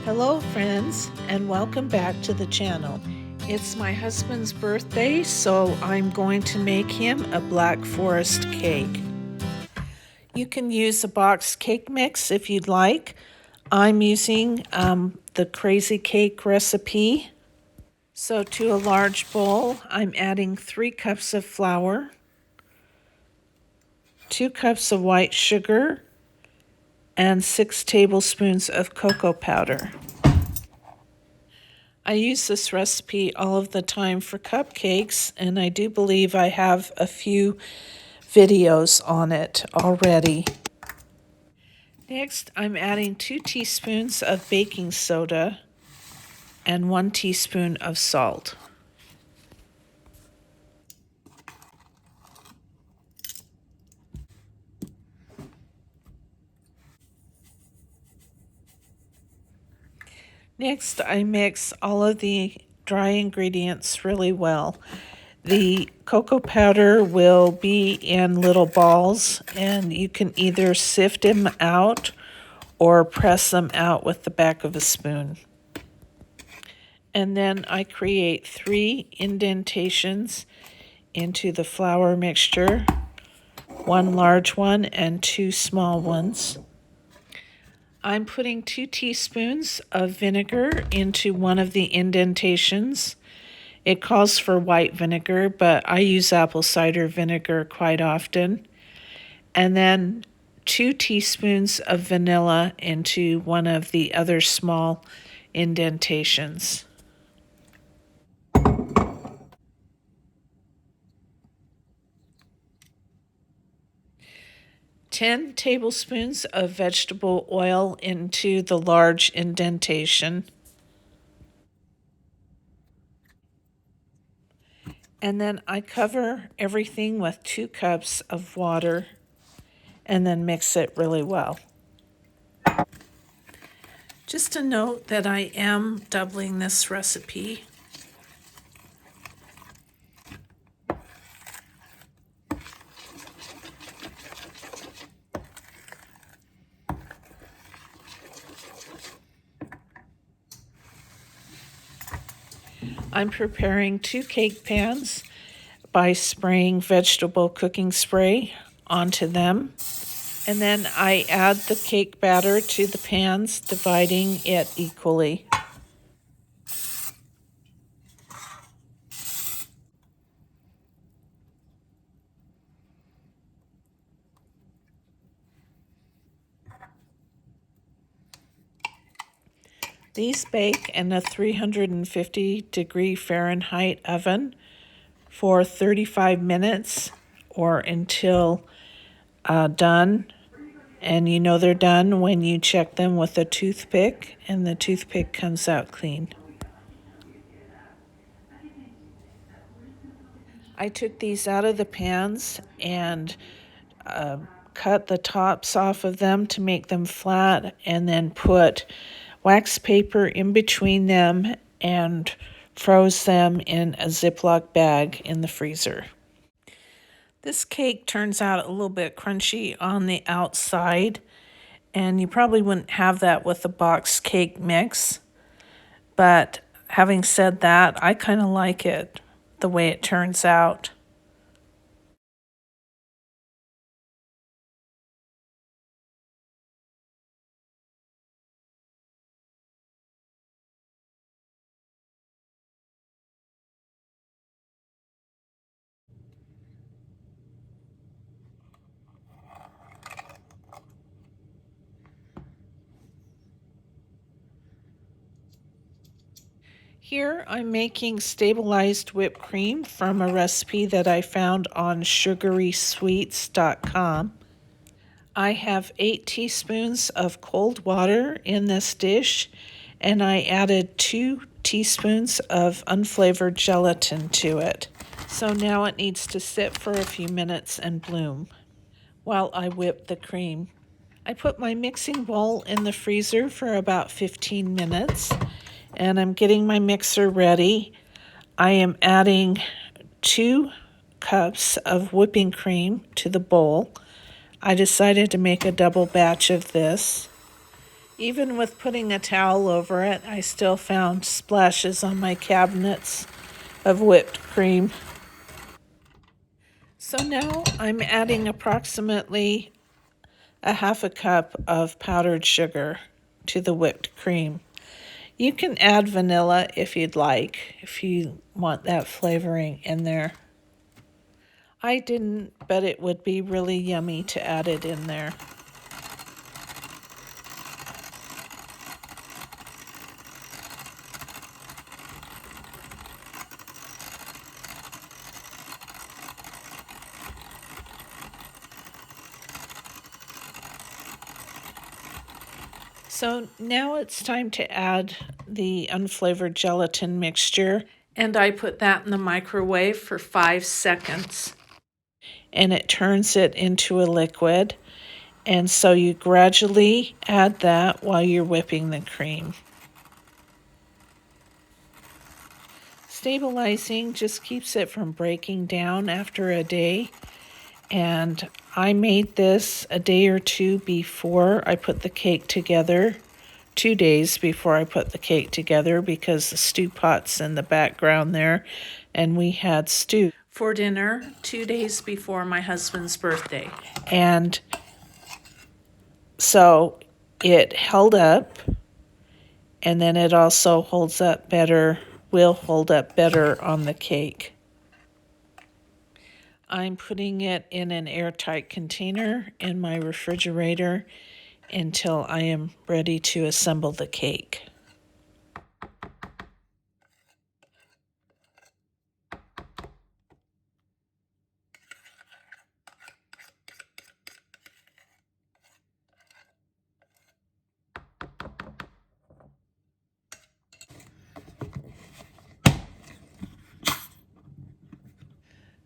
Hello friends, and welcome back to the channel. It's my husband's birthday, so I'm going to make him a Black Forest cake. You can use a boxed cake mix if you'd like. I'm using the Crazy Cake recipe. So to a large bowl, I'm adding 3 cups of flour, 2 cups of white sugar, and 6 tablespoons of cocoa powder. I use this recipe all of the time for cupcakes, and I do believe I have a few videos on it already. Next, I'm adding 2 teaspoons of baking soda and 1 teaspoon of salt. Next, I mix all of the dry ingredients really well. The cocoa powder will be in little balls, and you can either sift them out or press them out with the back of a spoon. And then I create 3 indentations into the flour mixture, 1 large one and 2 small ones. I'm putting 2 teaspoons of vinegar into one of the indentations. It calls for white vinegar, but I use apple cider vinegar quite often. And then 2 teaspoons of vanilla into one of the other small indentations. 10 tablespoons of vegetable oil into the large indentation. And then I cover everything with 2 cups of water and then mix it really well. Just a note that I am doubling this recipe. I'm preparing 2 cake pans by spraying vegetable cooking spray onto them. And then I add the cake batter to the pans, dividing it equally. These bake in a 350-degree Fahrenheit oven for 35 minutes or until done. And you know they're done when you check them with a toothpick and the toothpick comes out clean. I took these out of the pans and cut the tops off of them to make them flat, and then put wax paper in between them and froze them in a Ziploc bag in the freezer. This cake turns out a little bit crunchy on the outside, and you probably wouldn't have that with a boxed cake mix. But having said that, I kind of like it the way it turns out. Here I'm making stabilized whipped cream from a recipe that I found on sugarysweets.com. I have 8 teaspoons of cold water in this dish, and I added 2 teaspoons of unflavored gelatin to it. So now it needs to sit for a few minutes and bloom while I whip the cream. I put my mixing bowl in the freezer for about 15 minutes, and I'm getting my mixer ready. I am adding 2 cups of whipping cream to the bowl. I decided to make a double batch of this. Even with putting a towel over it, I still found splashes on my cabinets of whipped cream. So now I'm adding approximately a half a cup of powdered sugar to the whipped cream. You can add vanilla if you'd like, if you want that flavoring in there. I didn't, but it would be really yummy to add it in there. So now it's time to add the unflavored gelatin mixture, and I put that in the microwave for 5 seconds. And it turns it into a liquid, and so you gradually add that while you're whipping the cream. Stabilizing just keeps it from breaking down after a day. And I made this a day or two before I put the cake together, 2 days before I put the cake together, because the stew pot's in the background there, and we had stew for dinner 2 days before my husband's birthday. And so it held up, and then it also will hold up better on the cake. I'm putting it in an airtight container in my refrigerator until I am ready to assemble the cake.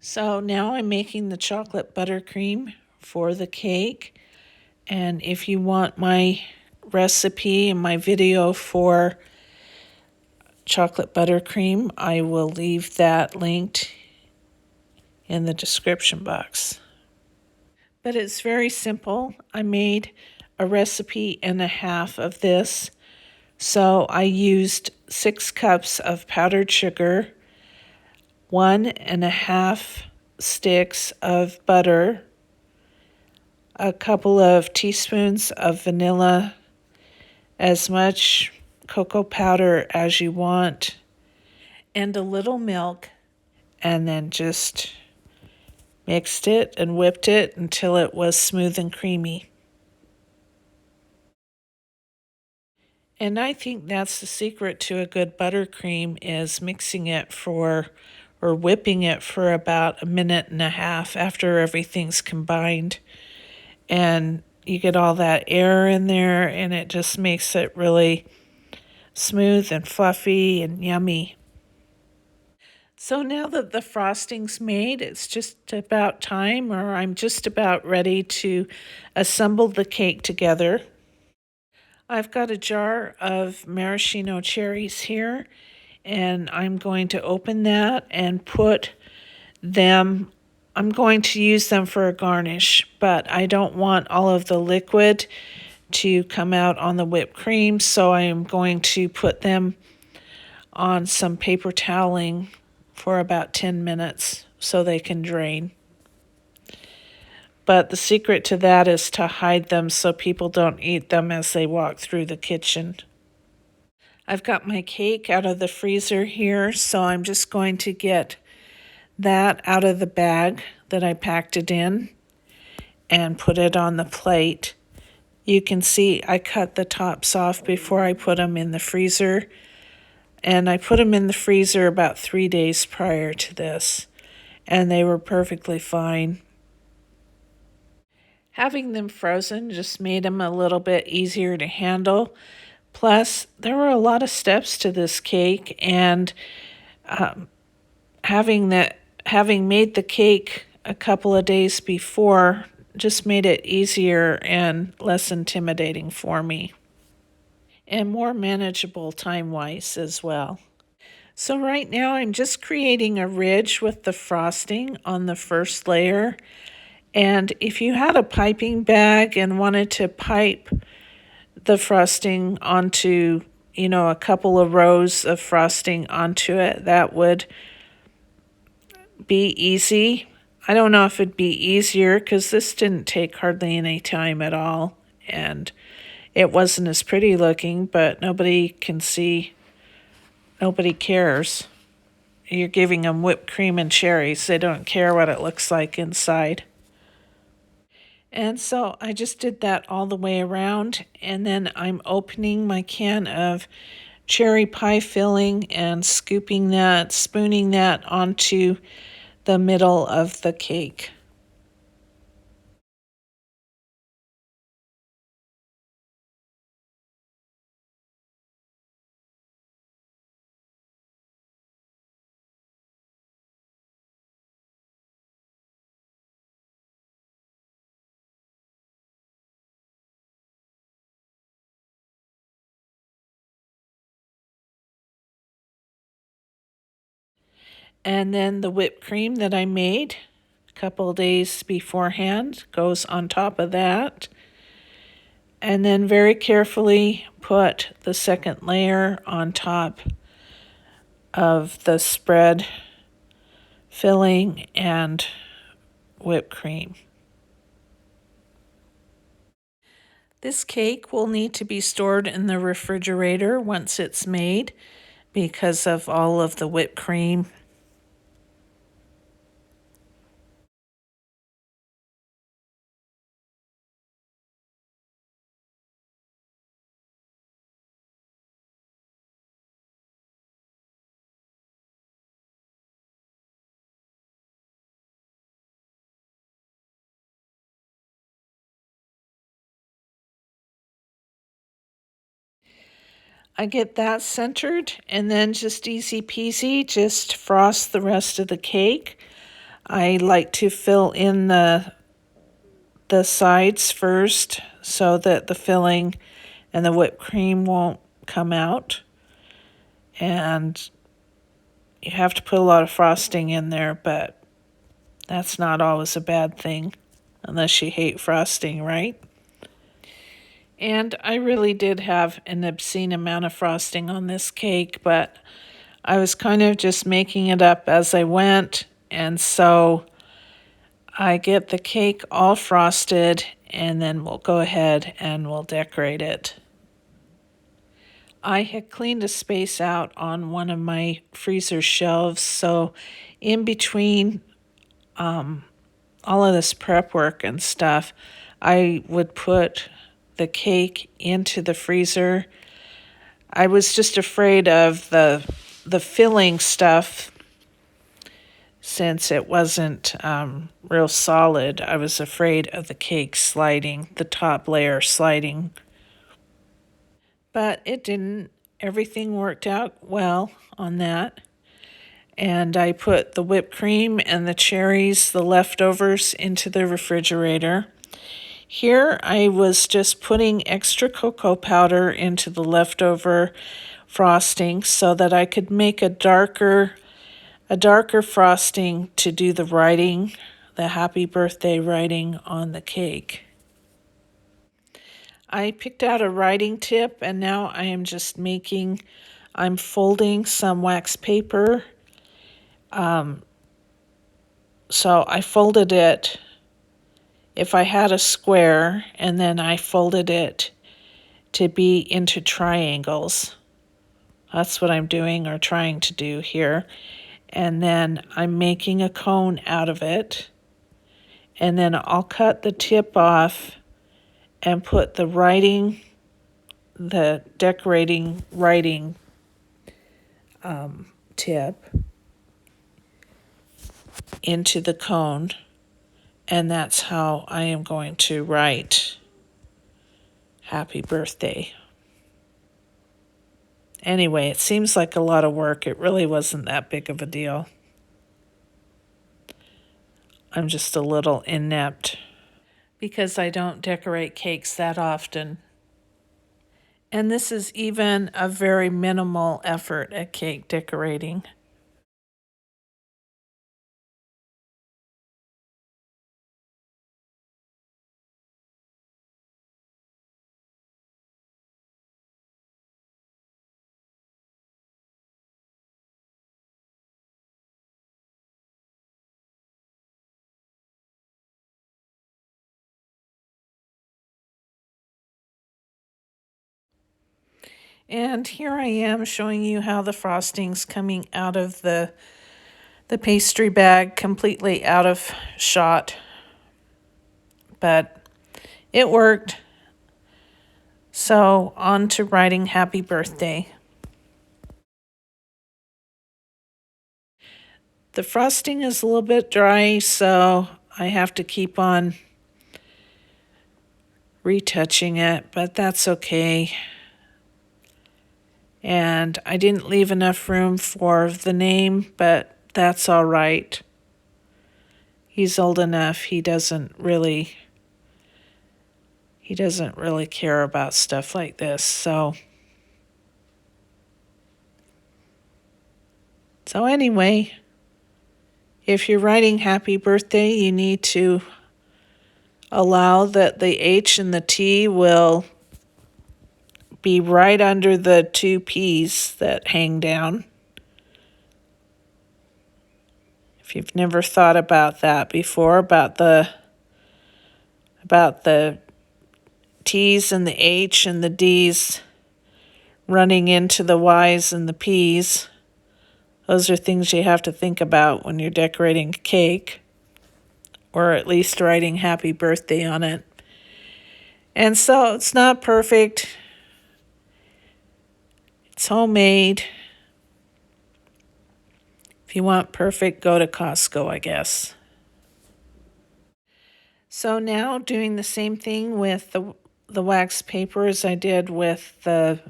So now I'm making the chocolate buttercream for the cake. And if you want my recipe and my video for chocolate buttercream, I will leave that linked in the description box. But it's very simple. I made a recipe and a half of this. So I used 6 cups of powdered sugar, 1.5 sticks of butter, a couple of teaspoons of vanilla, as much cocoa powder as you want, and a little milk, and then just mixed it and whipped it until it was smooth and creamy. And I think that's the secret to a good buttercream, is mixing it or whipping it for about 1.5 minutes after everything's combined. And you get all that air in there, and it just makes it really smooth and fluffy and yummy. So now that the frosting's made, it's just about time, or I'm just about ready to assemble the cake together. I've got a jar of maraschino cherries here, and I'm going to open that and put them, I'm going to use them for a garnish, but I don't want all of the liquid to come out on the whipped cream, so I am going to put them on some paper toweling for about 10 minutes so they can drain. But the secret to that is to hide them so people don't eat them as they walk through the kitchen. I've got my cake out of the freezer here, so I'm just going to get that out of the bag that I packed it in and put it on the plate. You can see I cut the tops off before I put them in the freezer, and I put them in the freezer about 3 days prior to this, and they were perfectly fine. Having them frozen just made them a little bit easier to handle. Plus, there were a lot of steps to this cake, and having made the cake a couple of days before just made it easier and less intimidating for me, and more manageable time-wise as well. So right now I'm just creating a ridge with the frosting on the first layer. And if you had a piping bag and wanted to pipe the frosting onto, a couple of rows of frosting onto it, that would be easy. I don't know if it'd be easier because this didn't take hardly any time at all. And it wasn't as pretty looking, but nobody can see, nobody cares. You're giving them whipped cream and cherries. They don't care what it looks like inside. And so I just did that all the way around, and then I'm opening my can of cherry pie filling and scooping that, spooning that onto the middle of the cake. And then the whipped cream that I made a couple of days beforehand goes on top of that. And then very carefully put the second layer on top of the spread filling and whipped cream. This cake will need to be stored in the refrigerator once it's made because of all of the whipped cream. I get that centered and then just easy peasy, just frost the rest of the cake. I like to fill in the sides first so that the filling and the whipped cream won't come out. And you have to put a lot of frosting in there, but that's not always a bad thing unless you hate frosting, right? And I really did have an obscene amount of frosting on this cake, but I was kind of just making it up as I went. And so I get the cake all frosted, and then we'll go ahead and we'll decorate it. I had cleaned a space out on one of my freezer shelves, so in between all of this prep work and stuff, I would put the cake into the freezer. I was just afraid of the filling stuff since it wasn't real solid. I was afraid of the cake sliding, the top layer sliding. But it didn't. Everything worked out well on that. And I put the whipped cream and the cherries, the leftovers, into the refrigerator. Here I was just putting extra cocoa powder into the leftover frosting so that I could make a darker frosting to do the writing, the happy birthday writing on the cake. I picked out a writing tip and now I'm folding some wax paper. So I folded it, if I had a square, and then I folded it to be into triangles. That's what I'm doing or trying to do here. And then I'm making a cone out of it. And then I'll cut the tip off and put the decorating writing tip into the cone. And that's how I am going to write happy birthday. Anyway, it seems like a lot of work. It really wasn't that big of a deal. I'm just a little inept because I don't decorate cakes that often. And this is even a very minimal effort at cake decorating. And here I am showing you how the frosting's coming out of the pastry bag, completely out of shot. But it worked. So on to writing happy birthday. The frosting is a little bit dry, so I have to keep on retouching it, but that's okay. And I didn't leave enough room for the name, but that's all right. He's old enough, he doesn't really care about stuff like this. So anyway, if you're writing happy birthday, you need to allow that the H and the T will be right under the two P's that hang down. If you've never thought about that before, about the T's and the H and the D's running into the Y's and the P's, those are things you have to think about when you're decorating a cake, or at least writing happy birthday on it. And so it's not perfect. It's homemade. If you want perfect, go to Costco, I guess. So now doing the same thing with the wax paper as I did with the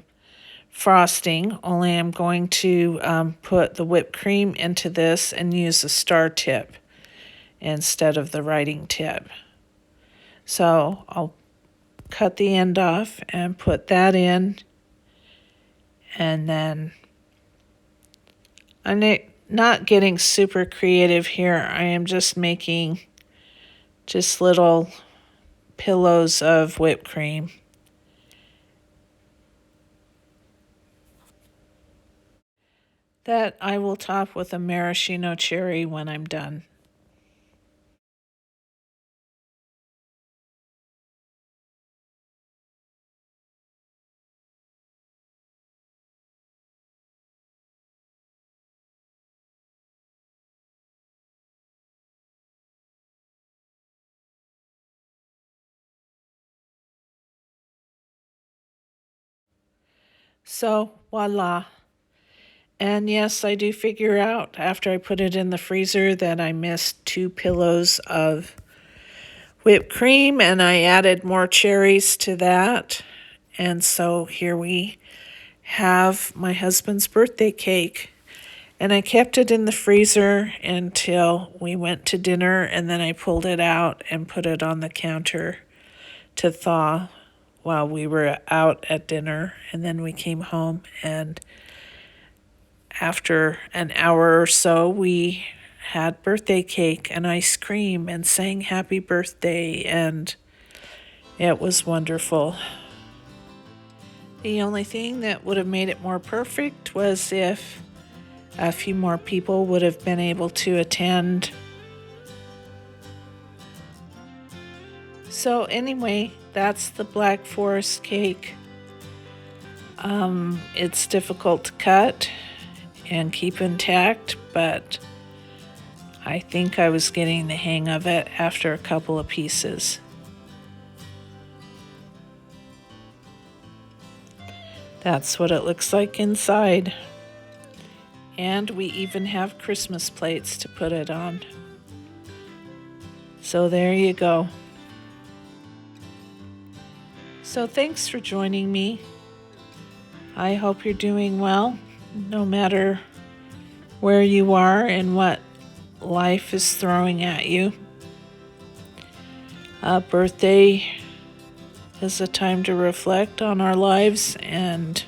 frosting, only I'm going to put the whipped cream into this and use a star tip instead of the writing tip. So I'll cut the end off and put that in, and then I'm not getting super creative here. I am just making just little pillows of whipped cream. That I will top with a maraschino cherry when I'm done. So, voila. And yes, I do figure out after I put it in the freezer that I missed 2 pillows of whipped cream, and I added more cherries to that. And so here we have my husband's birthday cake. And I kept it in the freezer until we went to dinner, and then I pulled it out and put it on the counter to thaw while we were out at dinner. And then we came home, and after an hour or so, we had birthday cake and ice cream and sang happy birthday, and it was wonderful. The only thing that would have made it more perfect was if a few more people would have been able to attend. So anyway, that's the Black Forest cake. It's difficult to cut and keep intact, but I think I was getting the hang of it after a couple of pieces. That's what it looks like inside. And we even have Christmas plates to put it on. So there you go. So thanks for joining me. I hope you're doing well, no matter where you are and what life is throwing at you. Birthday is a time to reflect on our lives and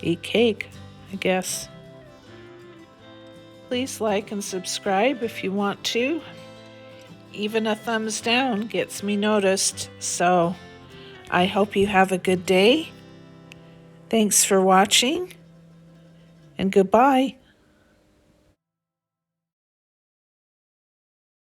eat cake, I guess. Please like and subscribe if you want to. Even a thumbs down gets me noticed, so I hope you have a good day. Thanks for watching, and goodbye.